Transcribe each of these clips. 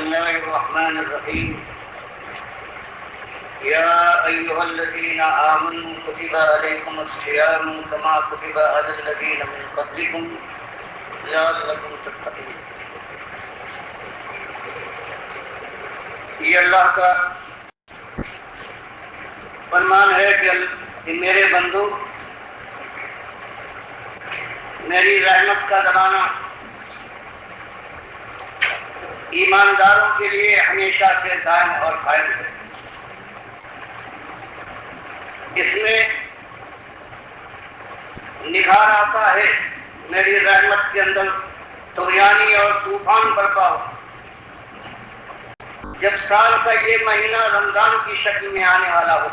الله الرحمن الرحيم. يا أيها الذين آمنوا كتب عليكم الصيام كما كتب على الذين من قبلكم لعلكم تتقون. یہ اللہ کا فرمان ہے کہ میرے بندو، میری رحمت کا زمانہ ایمانداروں کے لیے ہمیشہ سے دائم اور قائم ہے۔ اس میں نکھار آتا ہے میری رحمت کے اندر طغیانی اور طوفان برپا ہو جب سال کا یہ مہینہ رمضان کی شکل میں آنے والا ہو،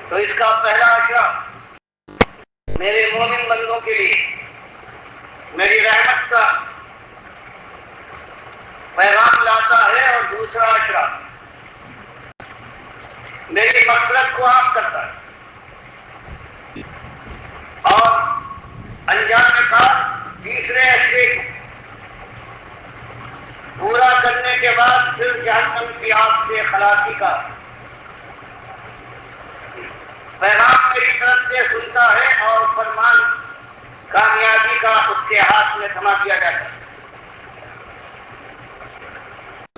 تو اس کا پہلا اشرا میرے مومن بندوں کے لیے میری رحمت کا پیغام لاتا ہے، اور دوسرا اشرا میری مغفرت کو عام کرتا ہے، اور انجام کار تیسرے اشرے کو پورا کرنے کے بعد پھر جہنم کی آگ سے خلاصی کا پیغام میری طرف سے سنتا ہے، اور فرمان کامیابی کا اس کے ہاتھ میں تھما دیا جاتا ہے۔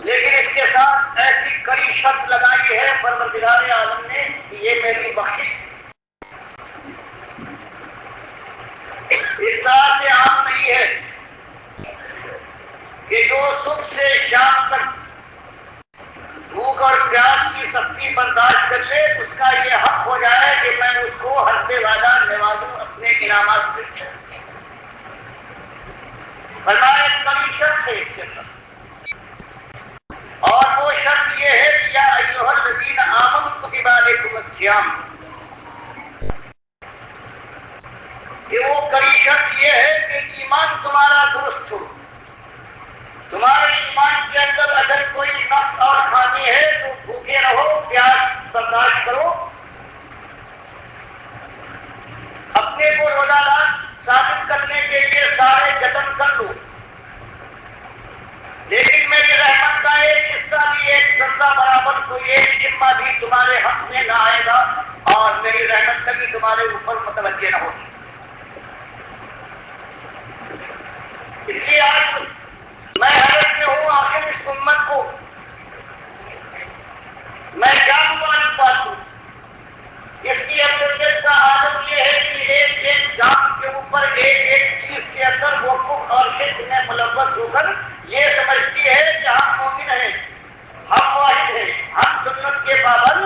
لیکن اس کے ساتھ ایسی کڑی شرط لگائی ہے پروردگار عالم نے کہ یہ میری بخشش اس طرح سے عام نہیں ہے کہ جو صبح سے شام تک بھوک اور پیاس کی سختی برداشت کر لے، اس کا یہ حق ہو جائے کہ میں اس کو ہفتے والا نوازوں اپنے انعامات سے۔ فرمایا کبھی شرط ہے اس کے اندر، اور وہ شرط یہ ہے کہ یا ایھا الذین آمنوا کتب علیکم الصیام، کہ وہ کڑی شرط یہ ہے کہ ایمان تمہارا درست ہو، تمہارے ایمان کے اندر اگر کوئی نقص اور خامی ہے تو بھوکے رہو، پیاس برداشت کرو، اپنے کو روزہ دار ثابت کرنے کے لیے سارے جتن کر لو، لیکن میری رحمت کا ایک حصہ بھی، ایک ذرہ برابر کوئی ایک ذمہ بھی تمہارے حق میں نہ آئے گا، اور میری رحمت کبھی تمہارے اوپر متوجہ نہ ہوگی۔ اس لیے آج میں حیرت میں ہوں، آخر اس امت کو میں کیا مبارکباد دوں۔ اس کی افضلیت کا عالم یہ ہے کہ ایک ایک جان کے اوپر ایک ایک چیز کے اندر وہ کفر اور شرک میں ملوث ہو کر یہ سمجھتی ہے کہ ہم مومن ہیں، ہم واحد ہیں، ہم سنت کے پابند،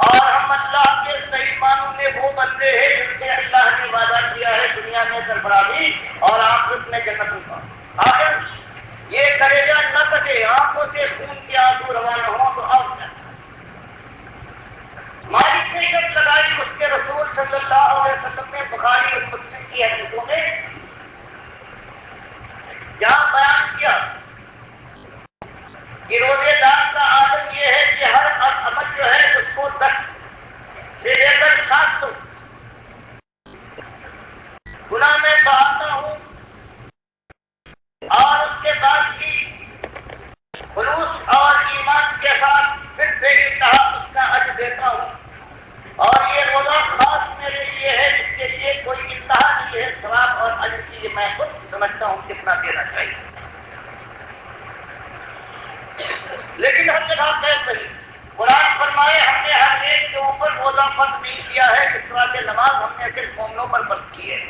اور ہم اللہ کے صحیح معنوں میں وہ بندے ہیں جن سے اللہ نے وعدہ کیا ہے دنیا میں سربراہی اور آخرت میں جنت کا۔ آخر یہ کلیجہ نہ کٹے، آنکھوں سے خون کے آنسو روانہ ہوں تو اب مالک نے شرط لگائی اس کے رسول صلی اللہ علیہ وسلم نے بخاری اور مسلم کی حدیثوں میں جہاں بیان کیا کہ روزے دار کا عادت یہ ہے کہ ہر عمل جو ہے اس کو 10 سے لے کر 700 گناہ میں بہاتا ہوں، اور اس کے بعد بھی خلوص اور ایمان کے ساتھ پھر بے انتہا اس کا اجر دیتا ہوں، اور یہ روزہ خاص میرے لیے ہے جس کے لیے کوئی انتہا نہیں ہے ثواب اور اجر کی، میں خود سمجھتا ہوں کتنا دینا چاہیے۔ لیکن ہر جگہ خیر نہیں، قرآن فرمائے ہم نے ہر ایک کے اوپر روزہ فرض نہیں کیا ہے جس طرح سے نماز ہم نے صرف مومنوں پر فرض کی ہے۔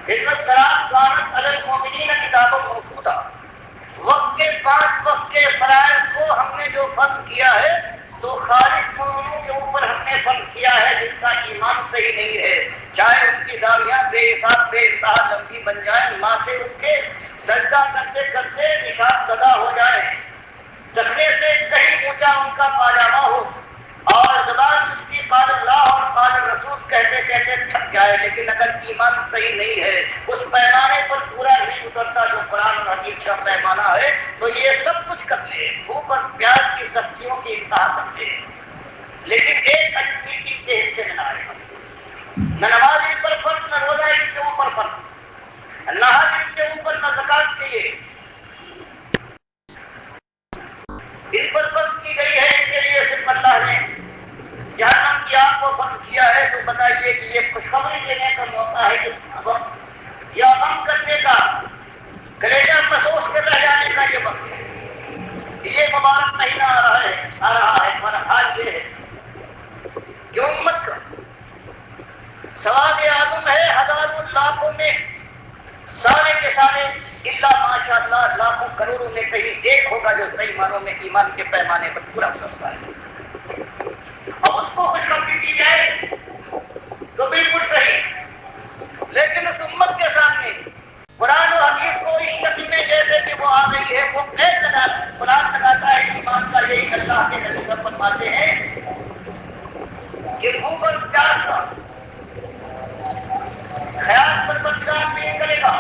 کانت علی المؤمنین کتابا موقوتا، وقت کے 5 وقت کے فرائض کو ہم نے جو فرض کیا ہے تو خالص مومنوں کے اوپر ہم نے فرض کیا ہے جن کا ایمان صحیح نہیں ہے، چاہے ان کی داڑیاں بے حساب بے انتہا لمبی بن جائیں، ماتھے ان کے سجدہ کرتے کرتے نشان زدہ ہو جائے، ٹخنے سے کہیں اونچا ان کا پاجامہ ہو، اور زبان اس کی قال اللہ اور قال رسول کہتے کہتے تھک جائے، لیکن اگر ایمان صحیح نہیں ہے، اس پیمانے پر پورا نہیں اترتا جو قرآن اور حدیث کا پیمانہ ہے، تو یہ سب کچھ کر لے، بھوک اور پیاس کی سختیوں کی انتہا کر لے، لیکن ایک اجنبی ان کے حصے میں نہ آئے گا، نہ نماز ان پر فرض، نہ روزہ ان کے اوپر فرض، نہ حج ان کے لیے ان پر بند کی گئی ہے، ان کے لیے صرف اللہ نے جہنم کی آگ کو بند کیا ہے، تو بتائیے کہ یہ خوشخبری دینے کا موقع ہے کہ یا غم کرنے کا، کلیجہ محسوس کر رہ جانے کا یہ وقت ہے۔ یہ مبارک مہینہ آ رہا ہے، ہمارا حال یہ ہے کہ امت کا سواد اعظم ہے، ہزاروں لاکھوں میں سارے کے سارے اللہ ماشاء اللہ لاکھوں کروڑوں میں کہیں ایک ہوگا جو صحیح معنوں میں ایمان کے پیمانے پر پورا کرتا ہے۔ اب اس کو خوشخبری دی جائے تو بالکل صحیح، لیکن اس امت کے سامنے قرآن اور حدیث کو اس شکل میں جیسے کہ وہ آ گئی ہے، وہ قرآن لگاتا ہے ایمان کا، یہی اللہ کے نبی صاحب فرماتے ہیں کہ اوپر پیاس کا خیال پروردگار نہیں کرے گا،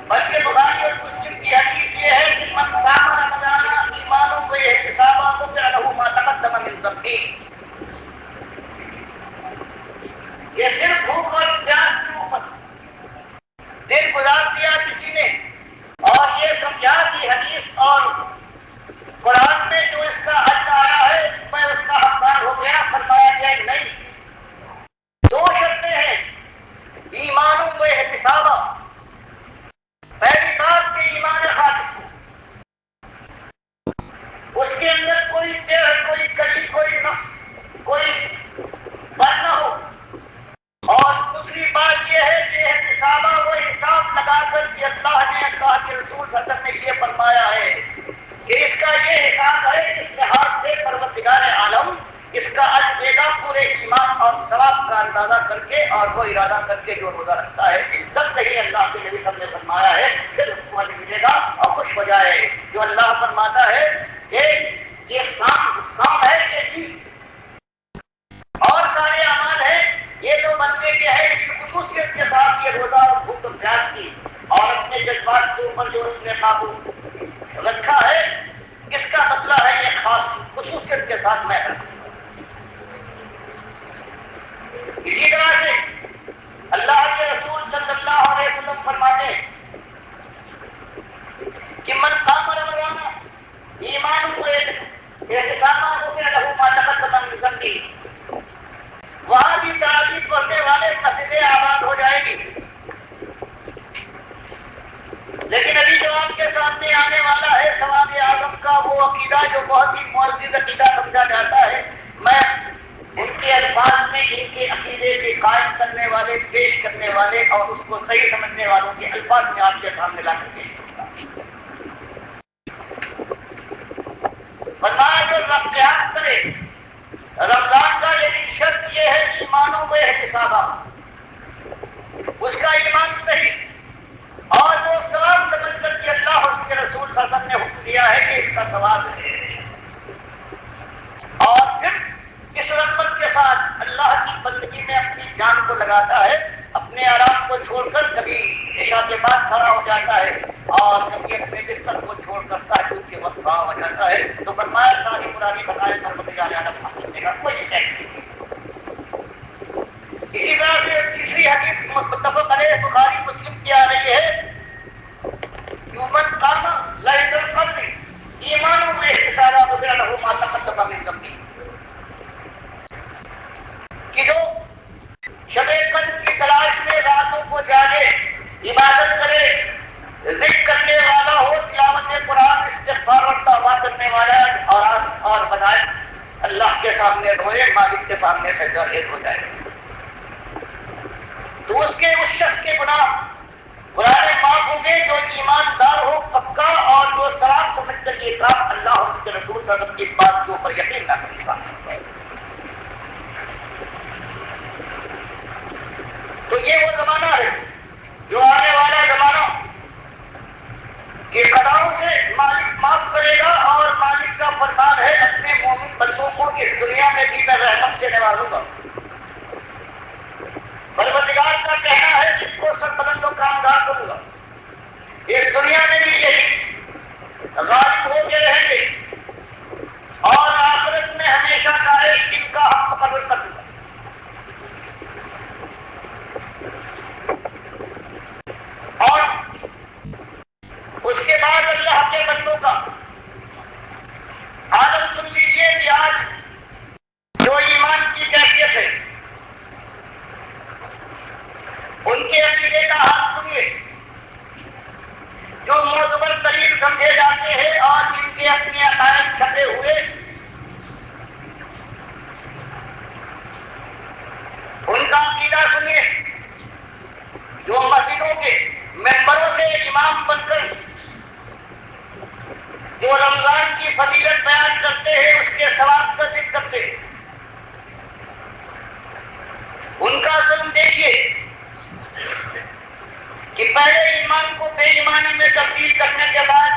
بلکہ بخاری اور مسلم کی حدیث یہ ہے کہ من صام رمضان ایمانوں کو احتسابا غفر له ما تقدم من ذنبه۔ یہ صرف بھوک اور پیاس کے اوپر دن گزار دیا کسی نے اور یہ سمجھا کہ حدیث اور قرآن میں جو اس کا حج آیا ہے میں اس کا حقدار ہو گیا، فرمایا گیا نہیں، دو شرطیں ہیں ایمانوں کو احتسابا، پہلی بات کہ ایمان خالص، اس کے اندر کوئی ٹیڑھ، کوئی کلی، کوئی نقص، کوئی بن نہ ہو، اور دوسری بات یہ ہے کہ احتسابہ وہ حساب لگا کر کہ اللہ نے، اللہ کے رسول صلی اللہ علیہ وسلم نے یہ فرمایا ہے کہ اس کا یہ حساب ہے، اس لحاظ سے پروردگار عالم اس کا اجر دے گا پورے ایمان اور ثواب کا اندازہ کر کے، اور وہ ارادہ کر کے جو روزہ رکھتا ہے تب نہیں اللہ کے نبی صلی اللہ علیہ وسلم نے فرمایا ہے پھر اس کو اجر ملے گا اور خوش ہو جائے۔ جو اللہ فرماتا ہے کہ یہ سام ہے، یہ چیز اور سارے اعمال ہیں، یہ تو بندے کے ہے اس خصوصیت کے ساتھ یہ روزہ اور بھوک و پیاس کی اور اپنے جذبات کے اوپر جو اس نے قابو رکھا ہے، اس کا بدلہ ہے یہ خاص خصوصیت کے ساتھ میں رکھوں۔ اسی طرح سے اللہ کے رسول صلی اللہ علیہ وسلم فرماتے ہیں کہ من قام رمضان ایمان کو احتسابا غفر له ما تقدم من ذنبه، وہاں بھی تعریف کرنے والے مسجدیں آباد ہو جائے گی، لیکن ابھی جو آپ کے سامنے آنے والا ہے ثواب اعظم کا وہ عقیدہ جو بہت ہی معزز عقیدہ سمجھا جاتا ہے، میں ان کے الفاظ میں ان کے عقیدے کے قائم کرنے والے، پیش کرنے والے اور اس کو صحیح سمجھنے والوں کے الفاظ میں آپ کے سامنے لا کر پیش کروں گا۔ فرمایا جو رب قیام کرے رمضان کا، لیکن شرط یہ ہے ایمانوں میں احتسابا، اس کا ایمان صحیح اور وہ ثواب سمجھ کر کے اللہ اور اس کے رسول صلی اللہ علیہ وسلم نے حکم دیا ہے کہ اس کا ثواب ہے، اور پھر اس رغبت کے ساتھ اللہ کی بندگی میں اپنی جان کو لگاتا ہے، اپنے آرام کو چھوڑ کر کبھی عشاء کے بعد کھڑا ہو جاتا ہے اور کبھی اپنے بستر کو چھوڑ کر تہجد کے وقت کھڑا ہو جاتا ہے، تو فرمایا ساری پرانی بتائے پروردگار عالم پہنچنے کا کوئی شک نہیں۔ اسی طرح سے تیسری حدیث متفق علیہ بخاری مسلم کی آ رہی ہے، من قام لیلۃ القدر ایمانا واحتسابا غفر له ما تقدم من ذنبه، کہ جو شب قدر کی تلاش میں راتوں کو جاگے، عبادت کرے، ذکر کرنے والا ہو، تلاوت قرآن، استغفار اور توبہ کرنے والا اور بتائے اللہ کے سامنے روئے، مالک کے سامنے سجدہ ریز ہو جائے، تو اس کے اس شخص کے گناہ قرآن معاف ہوں گے جو ایماندار ہو پکا اور جو سلام سمجھ کر یہ کام اللہ اور اس کے رسول صلی اللہ علیہ وسلم کی بات کے اوپر یقین نہ کرے گا۔ تو یہ وہ زمانہ ہے جو آنے والا زمانہ کہ قضاؤں سے مالک معاف کرے گا، اور مالک کا فرمان ہے اپنے مومن بندوں کو اس دنیا میں بھی میں رحمت سے نوازوں گا۔ پروردگار کا کہنا ہے جس کو سربلند و کامگار کروں گا، اس دنیا میں بھی یہی غالب ہو کے رہیں گے اور آخرت میں ہمیشہ کا ایک ان کا حق مقرر کر دوں گا۔ اور امام بن کر جو رمضان کی فضیلت بیان کرتے ہیں، اس کے ثواب کا ذکر کرتے ہیں، ان کا ظلم دیکھیے کہ پہلے ایمان کو بے ایمانی میں تبدیل کرنے کے بعد،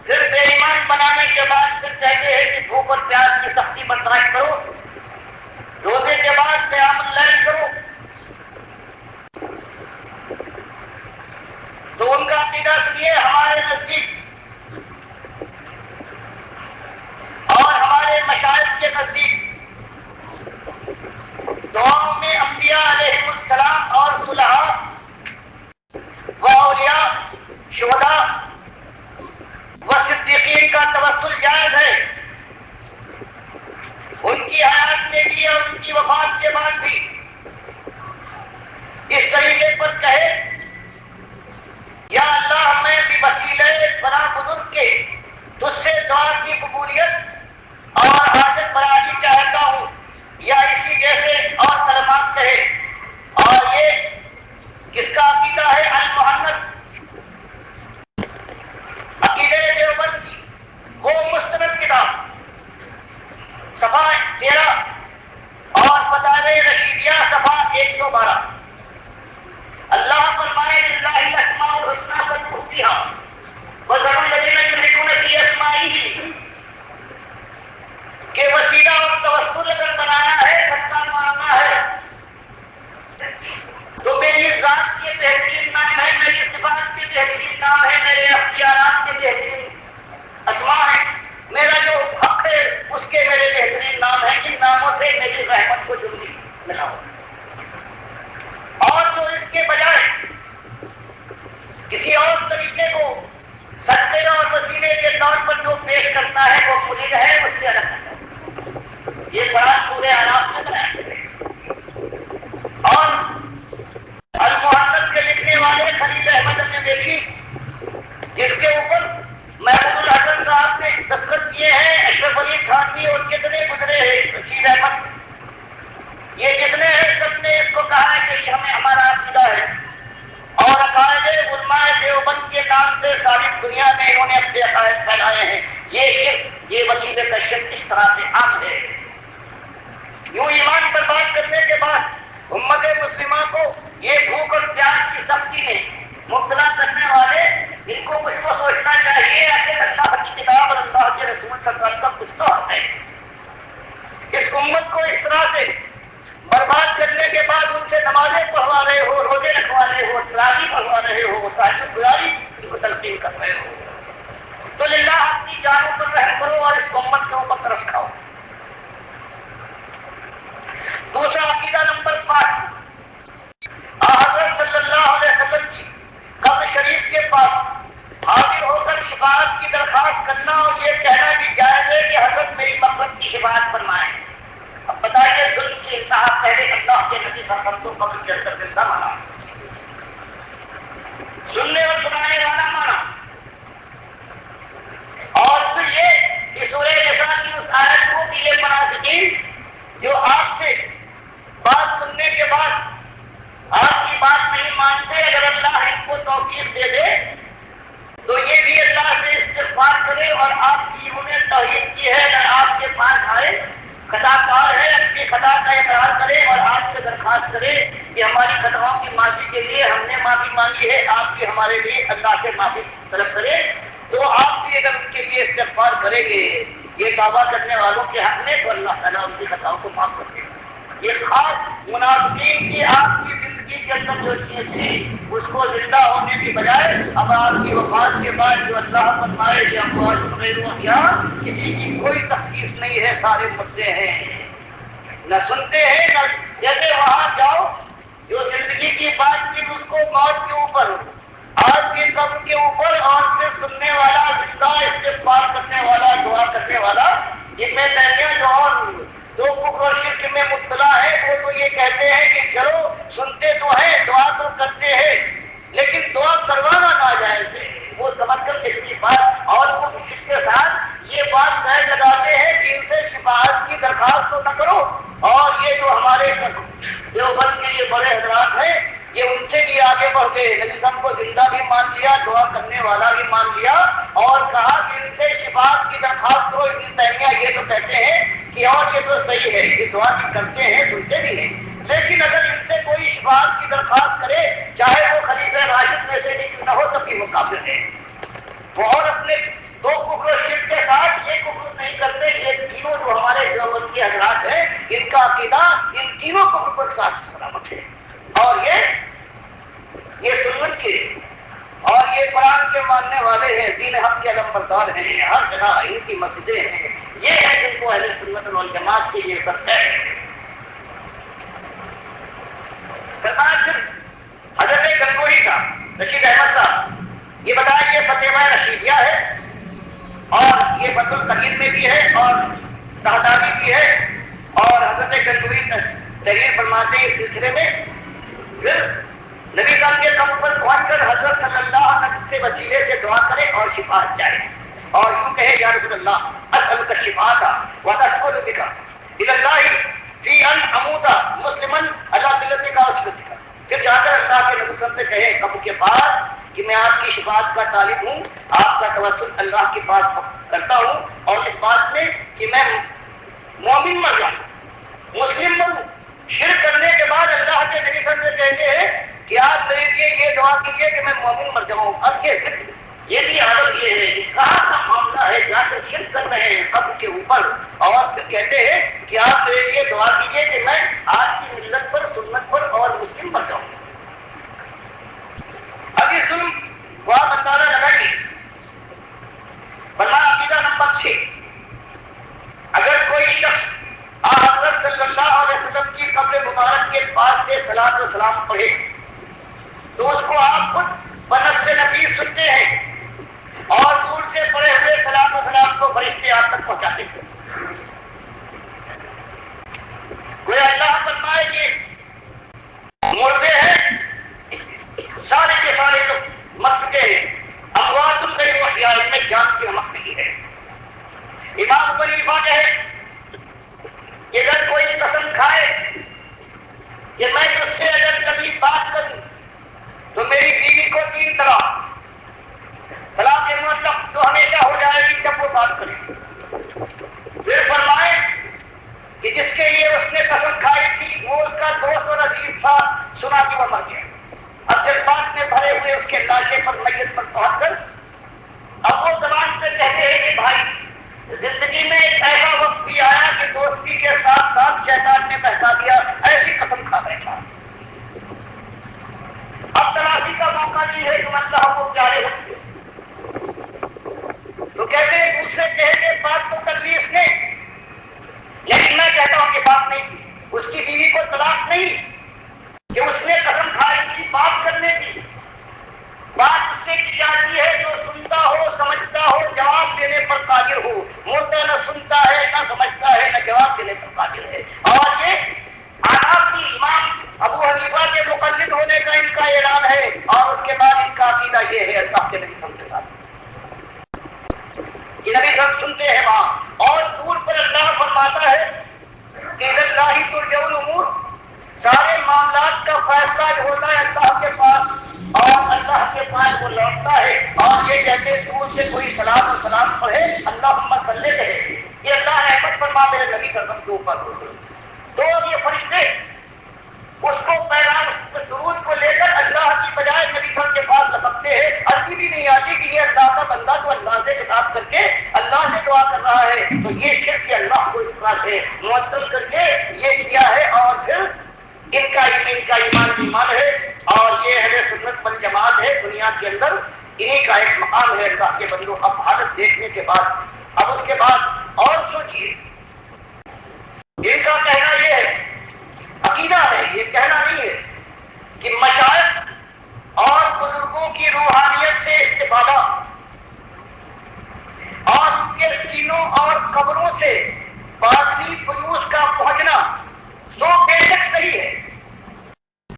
پھر بے ایمان بنانے کے بعد پھر کہتے ہیں کہ بھوک اور پیاس کی سختی برداشت کرو، روزے کے بعد قیام اللیل کرو۔ تو ان کا عقیدہ سنیے، ہمارے نزدیک اور ہمارے مشائخ کے نزدیک دعاؤں میں انبیاء علیہ السلام اور صلحاء و اولیاء، شہداء و صدیقین کا توسل جائز ہے، ان کی حیات میں بھی اور ان کی وفات کے بعد بھی اس طریقے پر کہے، یا اللہ میں بھی وسیلہ فلاں بزرگ کے تجھ سے دعا کی قبولیت اور حاجت برانی چاہتا ہوں، یا اسی جیسے اور کلمات کہے۔ اور یہ کس کا عقیدہ ہے؟ المحنت، عقیدہ دیوبند کی وہ مستند کتاب، صفحہ 13 اور فتاوی رشیدیہ صفحہ 112۔ اللہ فرمائے للہ الاسماء الحسنی فادعوہ وذروا الذین یلحدون فی اسمائہ، کہ وسیلہ اور توسل اگر بنانا ہے، صدقہ مانگنا ہے، تو میری ذات کے بہترین نام ہے، میری صفات کے بہترین نام ہے، میرے اختیارات کے بہترین اسماء ہیں، میرا جو حق ہے اس کے میرے بہترین نام ہیں، جن ناموں سے میری رحمت کو ضروری ملا ہو۔ اور جو اس کے بجائے کسی اور طریقے کو صدقے اور وسیلے کے طور پر جو پیش کرتا ہے وہ مجرم ہے، اس سے الگ ہے۔ یہ قرآن پورے آرام میں بنایا ہے۔ اور المحنت کے لکھنے والے خلیل احمد نے دیکھی، جس کے اوپر محمود الحسن صاحب نے دستخط کیے ہیں، اشرف علی تھانوی اور کتنے گزرے ہیں، رشید احمد، یہ جتنے ہیں سب نے اس کو کہا ہے کہ یہ ہمارا عقیدہ ہے، اور عقائد علماء دیوبند کے نام سے ساری دنیا میں انہوں نے اپنے عقائد پھیلائے ہیں۔ یہ شرک، یہ وسیلے کا شرک اس طرح سے عام ہے۔ یوں ایمان پر بات کرنے کے بعد امت مسلمہ کو یہ بھوک اور پیاس کی سختی میں مبتلا کرنے والے، ان کو کچھ تو سوچنا چاہیے کہ اللہ کی کتاب اور اللہ کے رسول صلی اللہ علیہ وسلم کا کچھ تو حق ہے۔ اس امت کو اس طرح سے برباد کرنے کے بعد ان سے نمازیں پڑھوا رہے ہو، روزے رکھوا رہے ہو، تراویح پڑھوا رہے ہو، تہجد گزاری ان کو تلقین کر رہے ہو، تو للہ اپنی جانوں پر رحم کرو اور اس امت کے اوپر ترس کھاؤ۔ دوسرا عقیدہ نمبر 5، حضرت صلی اللہ علیہ وسلم کی قبر شریف کے پاس حاضر ہو کر شفاعت کی درخواست کرنا اور یہ کہنا بھی جائز ہے کہ حضرت میری مغفرت کی شفاعت فرمائیں۔ اب بتائیے، ظلم کی انتہا پہلے اللہ کے نبی صلی اللہ علیہ وسلم کو قبر کے اندر زندہ مانا، سننے اور سنانے والا مانا، اور پھر یہ کہ سورہ نساء کی اس آیت کو کہ یہ منافقین جو آپ سے بات سننے کے بعد آپ کی بات نہیں مانتے، اگر اللہ ان کو توفیق دے دے تو یہ بھی اللہ سے استغفار کرے اور آپ کی انہوں نے توحید کی ہے، اگر آپ کے پاس آئے، خطا کار ہے، اپنی خطا کا اقرار کرے اور آپ سے درخواست کرے کہ ہماری خطاؤں کی معافی کے لیے ہم نے معافی مانگی ہے، آپ بھی ہمارے لیے اللہ سے معافی طلب کرے، تو آپ بھی اگر ان کے لیے استغفار کریں گے یہ دعویٰ کرنے والوں کے حق میں، تو اللہ تعالیٰ ان کی خطاؤں کو معاف کر دے گا۔ یہ خاص منافقین کی آپ کی زندگی کے اندر جو چیز تھی اس کو زندہ ہونے کی بجائے اب آپ کی وفات کے بعد جو اللہ فرمائے کہ اموات غیر احیاء، کسی کی کوئی تخصیص نہیں ہے، سارے مردے ہیں، نہ سنتے ہیں نہ، جیسے وہاں جاؤ جو زندگی کی بات کی اس کو موت کے اوپر، آپ کی قبر کے اوپر، اور پھر سننے والا، زندہ استغفار کرنے والا، دعا کرنے والا، جن میں تیمیہ جو اور دو کفر اور شرک میں مبتلا ہے، وہ تو یہ کہتے ہیں کہ چلو سنتے تو ہیں، دعا تو کرتے ہیں، لیکن دعا کروانا ناجائز ہے، وہ سمجھ کر کسی بات، اور وہ شرک کے ساتھ یہ بات طے لگاتے ہیں کہ ان سے شفاعت کی درخواست تو نہ کرو، اور یہ جو ہمارے دیوبند کے یہ بڑے حضرات ہیں یہ ان سے بھی آگے آگے بڑھ گئے، نبی صاحب کو زندہ بھی مان لیا، دعا کرنے والا بھی مان لیا، اور کہا کہ ان سے شفاعت کی درخواست کرو۔ ابن تیمیہ یہ تو کہتے ہیں کہ اور یہ تو صحیح ہے، یہ دعا بھی کرتے ہیں، سنتے بھی ہیں، لیکن اگر ان سے کوئی شفاعت کی درخواست کرے، چاہے وہ خلیفہ راشد میں سے بھی کیوں نہ ہو، تب بھی وہ کافر ہے۔ وہ اور اپنے دو کفر و شرک کے ساتھ یہ کفر نہیں کرتے۔ یہ تینوں جو ہمارے دیوبند کے حضرات ہیں، ان کا عقیدہ ان تینوں کفر پر ساتھ سلامت ہے، اور یہ سنت کے اور یہ قرآن کے ماننے والے ہیں، دین حق کے علم بردار ہیں، ہر جگہ ان کی مسجدیں ہیں، یہ ہے جن کو اہل سنت والجماعت کی یہ سب ہے۔ حضرت گنگوہی صاحب، رشید احمد صاحب، یہ بتایا یہ فتح رشیدیہ ہے، اور یہ فتح القدیر میں بھی ہے، اور تحتاوی بھی ہے، اور حضرت گنگوہی تحریر فرماتے ہیں اس سلسلے میں۔ پھر نبی صاحب کے قبر پر پہنچ کر حضرت صلی اللہ علیہ وسلم سے وسیلے سے دعا کرے اور شفاعت چاہے، اور یوں کہے یا رسول اللہ اسألک الشفاعۃ واتسأل بک الی اللہ فی ان اموت مسلما علی ملتک وسنتک۔ پھر جا کر اللہ کے نبی صلی اللہ علیہ وسلم سے کہے قبر کے پاس کہ میں آپ کی شفاعت کا طالب ہوں، آپ کا توسل اللہ کے پاس کرتا ہوں، اور اس بات میں کہ میں مومن مر جاؤں، مسلم بنوں۔ شرک کرنے کے بعد اللہ کے نبی صلی اللہ علیہ وسلم سے کہتے ہیں کہ آپ میرے لیے یہ دعا کیجیے کہ میں مومن مر جاؤں۔ اب یہ ذکر، یہ بھی عالم یہ ہے، کہاں کا معاملہ ہے، جا کر شرک کر رہے ہیں قبر کے اوپر، اور پھر کہتے ہیں کہ آپ میرے لیے دعا کیجیے کہ میں آپ کی ملت پر، سنت پر اور مسلم مر جاؤں۔ اب اس ظلم کو آپ اندازہ لگائیے۔ فرمایا عقیدہ نمبر 6، اگر کوئی شخص حضرت صلی اللہ علیہ وسلم کی قبر مبارک کے پاس سے صلاۃ و سلام پڑھے تو اس کو آپ خود بنفس نفیس سنتے ہیں، اور دور سے پڑھے ہوئے صلاۃ و سلام کو فرشتے آپ تک پہنچاتے ہیں۔ کوئی اللہ فرمائے کہ مردے ہیں، سارے کے سارے لوگ مر چکے ہیں، اموات غیر احیاء، میں جان کی رمق نہیں ہے۔ امام ابو حنیفہ کہے کہ اگر کوئی قسم کھائے کہ میں اس سے اگر کبھی بات کروں تو میری بیوی کو 3 طلاق مطلق تو ہمیشہ ہو جائے گی جب وہ بات کرے۔ پھر فرمائے کہ جس کے لیے اس نے قسم کھائی تھی وہ اس کا دوست اور عزیز تھا، سنا کہ وہ مر گیا۔ اب جذبات میں بھرے ہوئے اس کے لاشے پر، میت پر پہنچ کر اب وہ زبان سے کہتے ہیں کہ بھائی زندگی میں ایک ایسا وقت بھی آیا کہ دوستی کے ساتھ ساتھ شیطان نے بہکا دیا، ایسی قسم کھا بیٹھا، اب تلافی کا موقع نہیں ہے، تم اللہ کو پیارے ہوتے۔ تو کہتے ہیں دوسرے کہے کہ بات تو کر لی اس نے، لیکن میں کہتا ہوں کہ بات نہیں کی، اس کی بیوی کو طلاق نہیں کہ اس نے قسم کھائی تھی بات کرنے کی۔ بات اس سے کی جاتی ہے جو سنتا ہو، سمجھتا ہو، جواب دینے پر قادر ہو۔ مردہ نہ سنتا ہے، نہ سمجھتا ہے، نہ جواب دینے پر قادر ہے۔ اور یہ آداب کی امام ابو حنیفہ کے مقلد ہونے کا ان کا اعلان ہے، اور اس کے بعد ان کا عقیدہ یہ ہے اللہ کے نبی صلی اللہ علیہ وسلم کے ساتھ یہ نبی سب سنتے ہیں وہاں، اور دور پر اللہ فرماتا ہے کہ اللہ ترجع الامور، سارے معاملات کا فیصلہ جو ہوتا ہے اللہ کے پاس، اور اللہ کے پاس وہ لوٹتا ہے۔ اور یہ کہتے دور سے کوئی سلام و سلام پڑھے، اللہم صلی کہے، یہ اللہ رحمت فرما میرے نبی صلی اللہ علیہ وسلم کے اوپر۔ تو یہ فرشتے اس کو پیغام، درود کو لے کر اللہ کی بجائے نبی صلی اللہ علیہ وسلم کے پاس لپکتے ہیں۔ عربی بھی نہیں آتی کہ یہ اللہ کا بندہ تو اللہ سے خطاب کر کے اللہ سے دعا کر رہا ہے، تو یہ شرک اللہ کو اس طرح سے معطل کر کے یہ کیا ہے، اور پھر ان کا ایمان ہے، اور یہ اہل سنت والجماعت ہے دنیا کے اندر، انہیں کا ایک مقام ہے اللہ کے بندوں۔ اب حالت دیکھنے کے بعد، اب اس کے بعد اور سوچیے، ان کا کہنا یہ ہے، عقیدہ ہے، یہ کہنا نہیں ہے کہ مشائخ اور بزرگوں کی روحانیت سے استفادہ اور ان کے سینوں اور قبروں سے باطنی فیوز کا پہنچنا تو بے شک صحیح ہے۔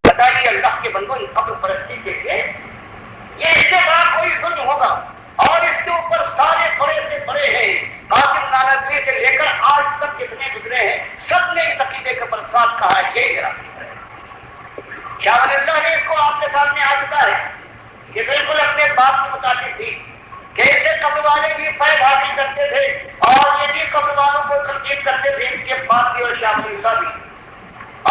بتائیے اللہ کے بندوں، قبر پرستی کے لیے یہ اس سے بڑا کوئی ظلم ہوگا؟ اور اس کے اوپر سارے بڑے سے بڑے ہیں، قاسم نانوتوی سے لے کر آج تک جتنے گزرے ہیں، سب نے اس عقیدے کے پر ساتھ کہا ہے، یہی میرا عقیدہ ہے۔ شاہ ولی اللہ نے اس کو آپ کے سامنے آ چکا ہے کہ بالکل اپنے باپ کے مطابق تھی کہ اسے قبر والے بھی فیض حاصل کرتے تھے اور یہ بھی قبر والوں کو ترغیب کرتے تھے، ان کے باپ بھی اور شاہ ولی اللہ بھی.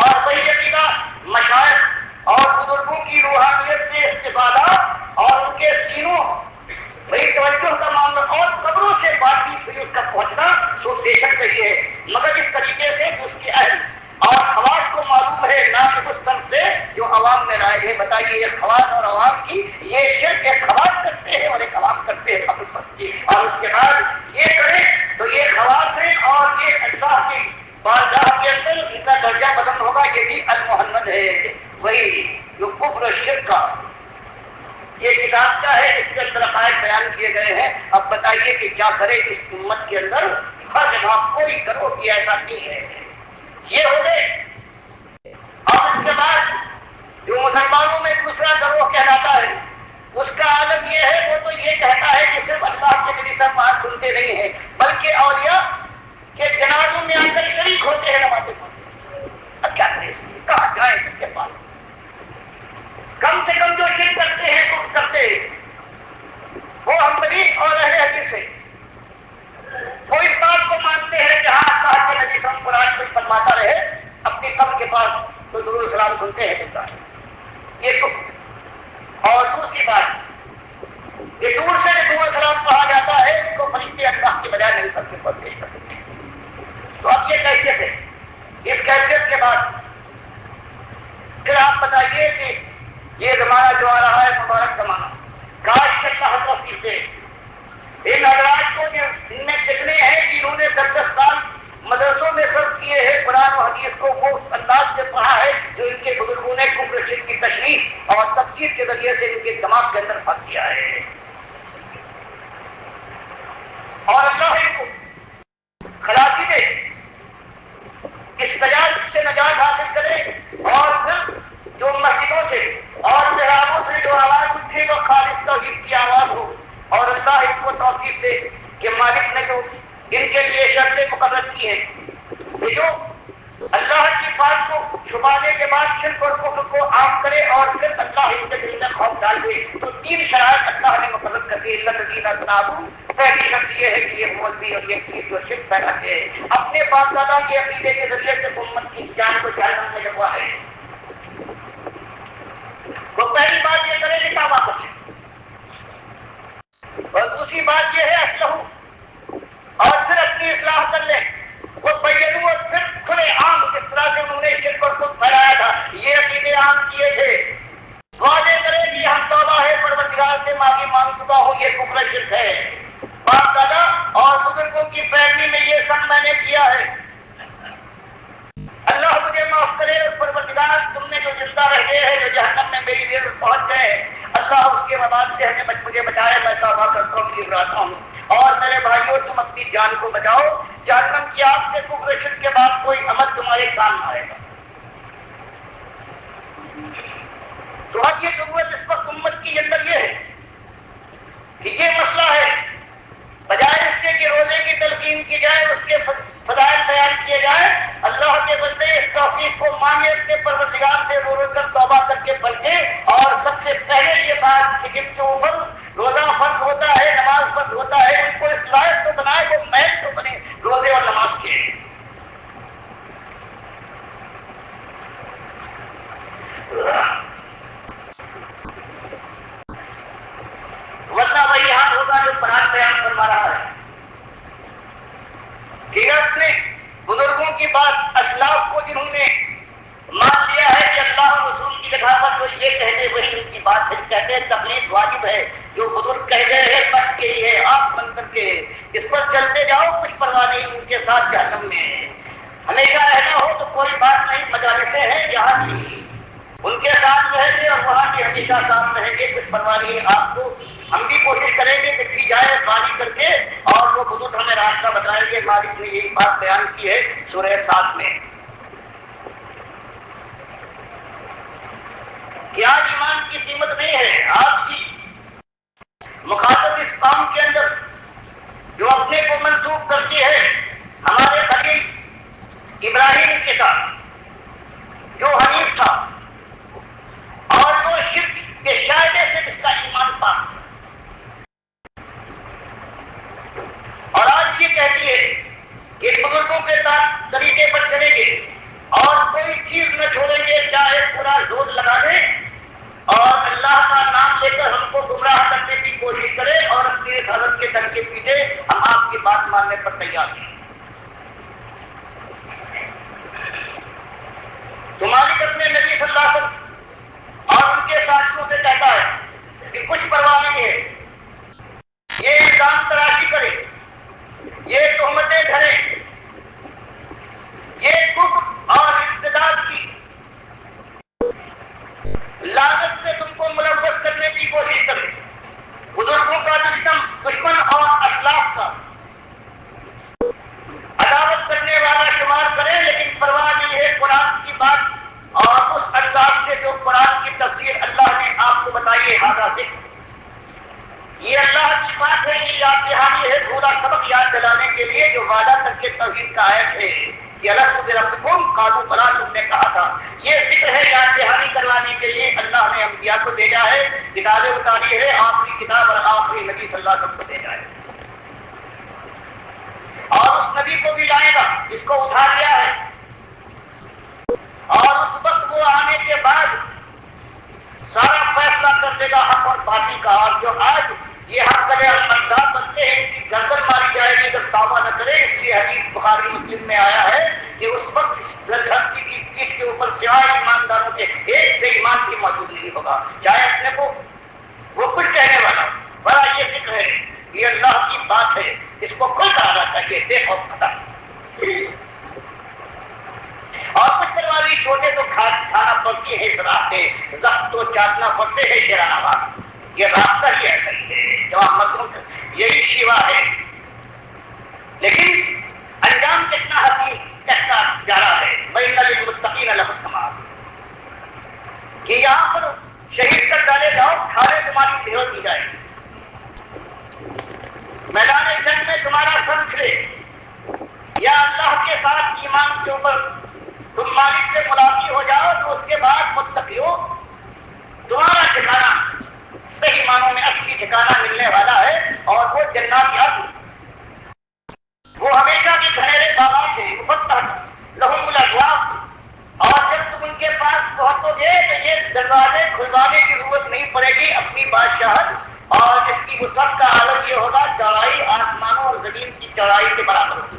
اور وہی عقیدہ مشائخ اور بزرگوں کی روحانیت سے استفادہ اور ان کے سینوں وہی توجہ کا معاملہ اور قبروں سے باقی پھر اس کا پہنچنا تو بے شک صحیح ہے، مگر اس طریقے سے اس کی اہل اور خواص کو معلوم ہے نہ کہ اس طرف سے جو عوام میں رائج ہے. بتائیے یہ خواص اور عوام کی یہ شرک ایک خواص کرتے ہیں اور ایک عوام کرتے ہیں قبر پرستی، اور اس کے بعد یہ کریں تو یہ خواص ہے اور یہ اللہ کی بارگاہ کے اندر ان کا درجہ بلند ہوگا. یہ بھی المحمد ہے، وہی جو کفر شرک کا یہ کتاب کا ہے، اس کے اندر عقائد بیان کیے گئے ہیں. اب بتائیے کہ کیا کرے اس امت کے اندر ہر جگہ کوئی کرو کہ ایسا نہیں ہے. یہ ہو گئے. اب اس کے بعد جو مسلمانوں میں دوسرا گروہ کہلاتا ہے اس کا عالم یہ ہے، وہ تو یہ کہتا ہے کہ صرف اللہ کے نبی صاحب بات سنتے نہیں ہیں بلکہ اولیاء کے جنازوں میں آ کر شریک ہوتے ہیں نمازیں پڑھتے. اب کیا کرے اس میں، کہاں جائیں اس کے پاس؟ کم سے کم جو شرک کرتے ہیں تو کرتے ہیں وہ حنبلی اور اہل حدیث سے وہ اس بات کو مانتے ہیں جہاں اللہ کے نبی صلی اللہ علیہ وسلم قرآن کچھ فرماتا رہے اپنی قبر کے پاس تو درود السلام سنتے ہیں جب یہ تو. اور دوسری بات یہ دور سے درود السلام پڑھا جاتا ہے ان کو فرشتے اللہ کے بجائے نبی صلی اللہ علیہ وسلم پر پیش کر دیتے ہیں. تو اب یہ کیفیت ہے. اس کیفیت کے بعد پھر آپ بتائیے کہ یہ زمانہ جو آ رہا ہے مبارک زمانہ، کاش اللہ توفیق دے ان حضرات کو. ان میں کتنے ہیں جنہوں نے 10 سال مدرسوں میں صرف کیے ہیں، قرآن و حدیث کو وہ انداز سے پڑھا ہے جو ان کے بزرگوں نے کفر شرک کی تشریح اور تفسیر کے ذریعے سے ان کے دماغ کے اندر پھنس کیا ہے. اور اللہ ان کو خلاصی دے، اس تجارت سے نجات حاصل کرے اور پھر جو مسجدوں سے اور محرابوں سے جو آواز اٹھے وہ خالص توحید کی آواز ہو. اور اللہ ان کو توفیق دے کہ مالک نے جو ان کے لیے شرطیں مقرر کی ہیں کہ جو اللہ کی بات کو چھپانے کے بعد شرک اور کفر کو عام کرے اور پھر اللہ ان کے دل میں خوف ڈال دے. تو 3 شرائط اللہ نے مقرر کر دی. الذین تنابو، پہلی شرط یہ ہے کہ یہ مولوی اور یہ پیر جو شرک پھیلاتے ہیں اپنے باپ دادا کے عقیدے کے ذریعے سے امت کی جان کو جہنم میں لگوا ہے. وہ پہلی بات یہ کرے کہ توبہ کر لے، اور دوسری بات یہ ہے اسلحہ، اور پھر اپنی اصلاح کر لے. وہ بینو اور پھر کھلے عام جس طرح سے انہوں نے شرک اور خود پھیلایا تھا یہ عقیدے عام کیے تھے. وعدے کرے کہ ہم توبہ ہے پروردگار سے معافی مانگ چکا ہوں، یہ کفر شرک ہے. باپ دادا اور بزرگوں کی پیروی میں یہ سب میں نے کیا ہے. اللہ مجھے معاف کرے اور پروردگار تم نے جو زندہ رہے ہیں جو جہنم میں میری دیر پہنچ گئے اللہ اس کے وبال سے ہمیں مجھے بچائے. میں توبہ کرتا ہوں، گھبراتا ہوں. اور میرے بھائیوں تم اپنی جان کو بچاؤ، جہنم کی آگ سے کفر شرک کے بعد کوئی عمل تمہارے کام آئے گا. تو اب یہ ضرورت اس وقت امت کی اندر یہ ہے کہ یہ مسئلہ ہے، بجائے اس کے کہ روزے کی تلقین کی جائے اس کے فضائل بیان کیے جائے، اللہ کے بندے اس توفیق کو مانگے، اپنے پروردگار سے رو رو کر توبہ کر کے پلٹے. اور سب سے پہلے یہ بات کہ جن کے اوپر روزہ فرض ہوتا ہے، نماز فرض ہوتا ہے، ان کو اس لائق تو بنائے وہ محض تو بنے روزے اور نماز کے. ورنہ وہی حال ہوگا جو قرآن بیان فرما رہا ہے کہ اپنے بزرگوں کی بات اسلاف کو جنہوں نے مان لیا ہے کہ اللہ اور رسول کی جگہ پر تو یہ کہتے وہی ان کی بات ہے. کہتے ہیں تبلیغ واجب ہے، جو بزرگ کہہ گئے ہیں بس کے لیے آپ بن کر کے اس پر چلتے جاؤ، کچھ پرواہ نہیں. ان کے ساتھ جہنم میں ہمیشہ رہنا ہو تو کوئی بات نہیں، مجالسیں ہیں جہاں ان کے ساتھ رہیں گے اور وہاں کے ہمیشہ ساتھ رہیں گے، کچھ پرواہ نہیں. آپ کو ہم بھی کوشش کریں گے کہ کی جائے باری کر کے، اور وہ بزرگ ہمیں راستہ بتائیں گے. مالک نے یہی بات بیان کی ہے سورہ 7 میں کہ آج ایمان کی قیمت نہیں ہے. آپ کی مخاطب اس قوم کے اندر جو اپنے کو منسوخ کرتی ہے ہمارے خلیل ابراہیم کے ساتھ جو حنیف تھا، پر تیار ہیں. تو مالک اپنے نبی صلی اللہ علیہ وسلم اور ان کے ساتھیوں سے کہتا ہے کہ کچھ پرواہ نہیں ہے، یہ الزام تراشی کرے، یہ تہمتیں دھرے، یہ کفر اور ارتداد کی لعنت سے تم کو ملوث کرنے کی کوشش کرے، بزرگوں کا دشمن اور اسلاف کا عداوت کرنے والا شمار کرے، لیکن پرواہ نہیں ہے قرآن کی بات اور اس انداز سے جو قرآن کی تفسیر اللہ نے آپ کو بتائی ہے. ہاں ذکر یہ اللہ کی بات ہے، یہ یاد دہانی ہے، پورا سبق یاد دلانے کے لیے جو وعدہ کر کے توحید کا آیت ہے کہ الست بربکم قالوا بلی، تم نے کہا تھا. یہ ذکر ہے یاد دہانی کروانے کے لیے اللہ نے انبیاء کو بھیجا ہے، کتابیں اتاری ہے، آخری کتاب اور آخری نبی صلی اللہ علیہ وسلم کو بھیجا ہے. اور اس نبی کو بھی لائے گا جس کو اٹھا لیا ہے، اور اس وقت وہ آنے کے بعد سارا فیصلہ کر دے گا حق اور باطل کا. اور جو آج یہ حق کرے المرداد بنتے ہیں، ان کی گردن ماری جائے گی اگر توبہ نہ کرے. اس لیے حدیث بخاری مسلم میں آیا ہے کہ اس وقت دھرتی کی پیٹھ کے اوپر سوائے ایمانداروں کے ایک بے ایمان کی موجود نہیں ہوگا، چاہے اپنے کو وہ کچھ کہنے والا. بڑا یہ ذکر ہے، یہ اللہ کی بات ہے، اس کو کھل کر آنا چاہیے. دیکھو پتہ اور کچھ پرواری چھوٹے تو کھانا پڑتی ہے راستیں، زخم تو چاٹنا پڑتے ہیں شیرانہ بات. یہ راستہ ہی ایسا ہی ہے، جواب مردوں کا یہی شیوا ہے. لیکن انجام کتنا حسین کہتا جا رہا ہے بین للمتقین لحسن، کہ یہاں پر شہید کر ڈالے جاؤ، کھالے تمہاری بھیڑ کی جائے، میدان جنگ میں تمہارا سر اچھلے، یا اللہ کے ساتھ ایمان کے اوپر تم مالک سے ملاقات ہو جاؤ تو اس کے بعد متقیو تمہارا ٹھکانہ صحیح معنوں میں اصلی ٹھکانہ ملنے والا ہے، اور وہ جنات عدن، وہ ہمیشہ کے گھنیرے باغات ہیں، مفتح لہم الابواب. اور جب تم ان کے پاس پہنچو گے تو یہ دروازے کھلوانے کی ضرورت نہیں پڑے گی. اپنی بادشاہت اور اس کی وسعت کا عالم یہ ہوگا چوڑائی آسمانوں اور زمین کی چوڑائی کے برابر ہوگی،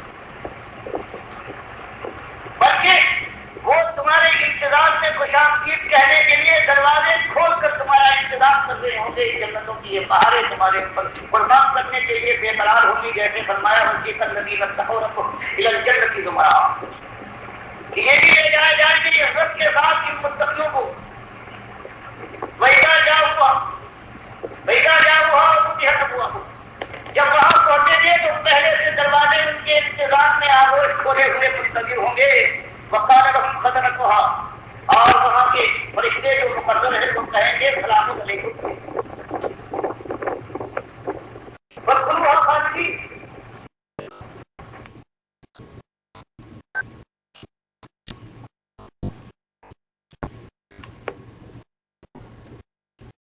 بلکہ وہ تمہارے انتظار میں خوش آمدید کہنے کے لیے دروازے کھول کر تمہارا انتظار کر رہے ہوں گے. جنتوں کی یہ بہاریں تمہارے اوپر قربان کرنے کے لیے بے قرار ہوگی، جیسے فرمایا ان کی الذین اتقوا الی الجنۃ زمرا. یہ بھی لے جایا جائے گی عزت کے ساتھ ان متقیوں کو. وَإِذَا جَاءُوهَا فُتِحَتْ أَبْوَابُهَا، جب وہاں پہنچیں گے تو پہلے سے دروازے ان کے انتظار میں آگوش کھولے ہوئے منتظر ہوں گے. وَقَالَ لَهُمْ خَزَنَتُهَا، اور وہاں کے فرشتے جو مقرر ہیں وہ کہیں گے سلام علیکم،